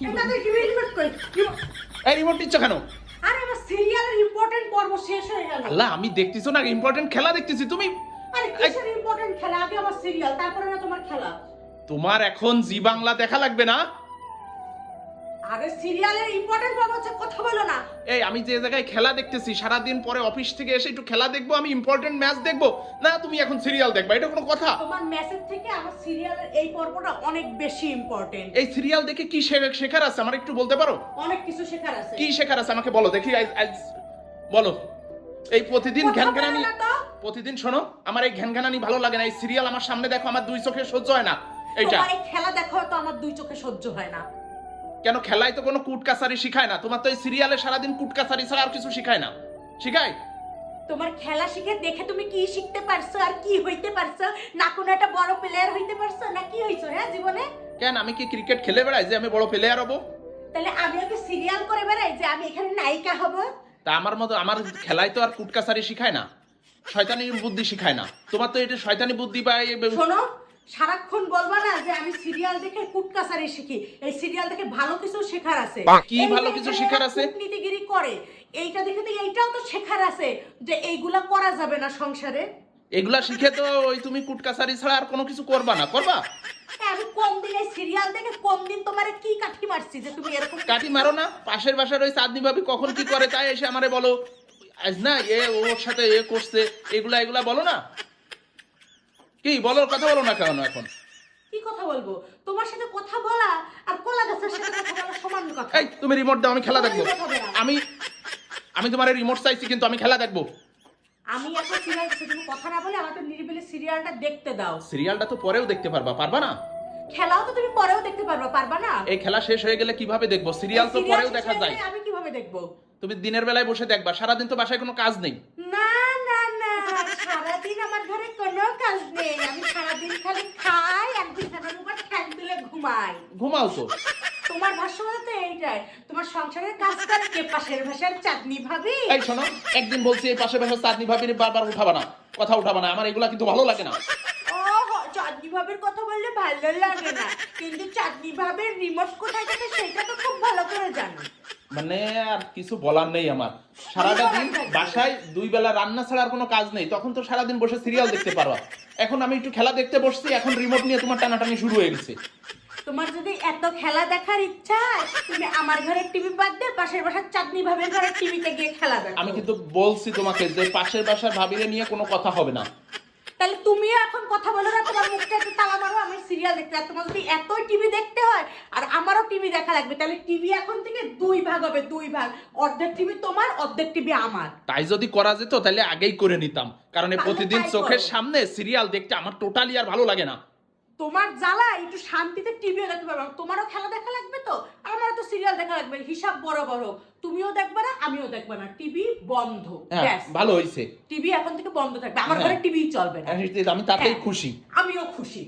তাতে TV remote কই? এই রিমোট নিচ্ছ কেন? আরে আমার সিরিয়ালের ইম্পর্টেন্ট পর্ব শেষ হয়ে গেল। আল্লাহ, আমি দেখতেছো না ইম্পর্টেন্ট খেলা দেখতেছি, তুমি আরে কিসের ইম্পর্টেন্ট খেলা? আগে আমার সিরিয়াল, তারপরে না তোমার খেলা। তোমার এখন জি বাংলা দেখা লাগবে না। আরে সিরিয়ালের ইম্পর্টেন্ট পর্ব হচ্ছে, কথা বলো না। এই আমি যে জায়গায় খেলা দেখতেছি, সারাদিন পরে অফিস থেকে এসে একটু খেলা দেখবো, আমি ইম্পর্টেন্ট ম্যাচ দেখবো না, তুমি এখন সিরিয়াল দেখবা, এটা কোনো কথা? তোমার মেসেজ থেকে আমার সিরিয়ালের এই পর্বটা অনেক বেশি ইম্পর্টেন্ট। এই সিরিয়াল দেখে কি শেখার আছে আমার একটু বলতে পারো? অনেক কিছু শেখার আছে। কি শেখার আছে আমাকে বলো দেখি, বলো। এই প্রতিদিন ঘ্যানঘ্যানানি, প্রতিদিন শোনো, আমার এই ঘ্যানঘ্যানানি ভালো লাগে না। এই সিরিয়াল আমার সামনে দেখো, আমার দুই চোখে সহ্য হয় না এইটা। তোমার এই খেলা দেখো তো আমার দুই চোখে সহ্য হয় না। কেন? খেলায় তো কোনো কুটকাচারি শিখায় না, তোমার তো এই সিরিয়ালে সারাদিন কুটকাচারি ছাড়া আর কিছু শিখায় না। শিখায়? তোমার খেলা শিখে দেখে তুমি কি শিখতে পারছো আর কি হইতে পারছো? না কোনো একটা বড় প্লেয়ার হইতে পারছো, না কি হইছো হ্যাঁ জীবনে? কেন, আমি কি ক্রিকেট খেলে বেড়াই যে আমি বড় প্লেয়ার হবো? তাহলে আমিও কি সিরিয়াল করে বেড়াই যে আমি এখানে নায়িকা হব? তা আমার মতো, আমার খেলায় তো আর কুটকাচারি শিখায় না, শয়তানি বুদ্ধি শিখায় না। তোমার তো এটা শয়তানি বুদ্ধি পায়। শোনো, সারাক্ষণ বলবা না যে আমি সিরিয়াল দেখে কুটকাচারি শিখি। এই সিরিয়াল দেখে ভালো কিছু শেখার আছে। কি ভালো কিছু শেখার আছে? কূটনীতিগিরি করে, এইটা দেখে তো এইটাও তো শেখার আছে যে এইগুলা করা যাবে না সংসারে। এগুলা শিখে তো ওই তুমি কুটকাচারি ছাড়া আর কোনো কিছু করবা না, করবা? আমি কোন দিন এই সিরিয়াল দেখে কোন দিন তোমারে কি কাঠি মারছি যে তুমি এরকম কাটি মারো না। পাশের বাসার ওই চাঁদনি ভাবি কখন কি করে তাই এসে আমারে বলো, আজ না ওর সাথে করছে, এগুলা বলো না। কি বলো, কথা বলো না কেন এখন? কি কথা বলবো? তোমার সাথে কথা বলা আর কলা গাছের সাথে কথা বলা সমান কথা। এই তুমি রিমোট দাও, আমি খেলা দেখবো। আমি আমি তোমার রিমোট চাইছি, কিন্তু আমি খেলা দেখবো। আমি এখন সিরিয়াল দেখছি, তুমি কথা না বলে আমাকে নিরিবিলি সিরিয়ালটা দেখতে দাও। সিরিয়ালটা তো পরেও দেখতে পারবা না? খেলাও তো তুমি পরেও দেখতে পারবা না? এই খেলা শেষ হয়ে গেলে কিভাবে দেখবো? সিরিয়াল তো সিরিয়াল পরেও শেষ দেখা হয়ে যায়। গেলে আমি কিভাবে দেখবো? তুমি দিনের বেলায় বসে দেখবা, সারাদিন তো বাসায় কোনো কাজ নেই। না না না, সারাদিন আমার ঘরে কোনো কাজ নেই। আমি সারাদিন খালি খাই আর বিছানার উপর ঠ্যাং তুলে ঘুমাই। ঘুমাও তো। তোমার ভাষ্য তো এইটাই, তোমার সংসারের কাজ করে কে? পাশের ভাষার চাঁদনি ভাবি। এই শোনো, একদিন বলছি এই পাশে পাশে চাঁদনি ভাবির বারবার উঠাবা না, কথা উঠাবা না, আমার এগুলা কিন্তু ভালো লাগে না। চাঁদনি ভাবের কথা বললে ভালো লাগে না, কিন্তু চাঁদনি ভাবের রিমোট কোথায় থাকে সেটা তো খুব ভালো করে জানো। মানে আর কিছু বলার নেই আমার। সারাটা দিন বাসায় দুই বেলা রান্না ছাড়া আর কোনো কাজ নেই, তখন তো সারাদিন বসে সিরিয়াল দেখতে পারো। এখন আমি একটু খেলা দেখতে বসছি, এখন রিমোট নিয়ে তোমার টানাটানি শুরু হয়ে গেছে। তোমার যদি এত খেলা দেখার ইচ্ছা, তুমি আমার ঘরের টিভি বাদ দিয়ে পাশের বাসার চাঁদনি ভাবের ঘরের টিভিতে গিয়ে খেলা দেখো। আমি কিন্তু বলছি তোমাকে যে পাশের বাসার ভাবিরে নিয়ে কোনো কথা হবে না। তাহলে তুমিও এখন কথা বলো না, তোমার মুখটা একটু তালা মারো, আমি সিরিয়াল দেখতে। আর তোমার যদি এতই টিভি দেখতে হয় আর আমারও টিভি দেখা লাগবে, তাহলে টিভি এখন থেকে দুই ভাগ হবে, দুই ভাগ। অর্ধেক টিভি তোমার, অর্ধেক টিভি আমার। তাই যদি করা যেত তাহলে আগেই করে নিতাম, কারণ এই তাহলে প্রতিদিন তাই চোখের করো। সামনে সিরিয়াল দেখতে আমার টোটালি আর ভালো লাগে না। তোমার জ্বালা একটু শান্তিতে টিভিও দেখতে পারবে না। তোমারও খেলা দেখা লাগবে তো, আমারও তো সিরিয়াল দেখা লাগবে। হিসাব বড় বড়, তুমিও দেখবে না আমিও দেখবে না, টিভি বন্ধ। হ্যাঁ, ব্যাস, ভালো হইছে। টিভি এখন থেকে বন্ধ থাকবে, আমার হ্যাঁ। ঘরে টিভি চলবে না। আমি তাতেই হ্যাঁ, খুশি। আমিও খুশি।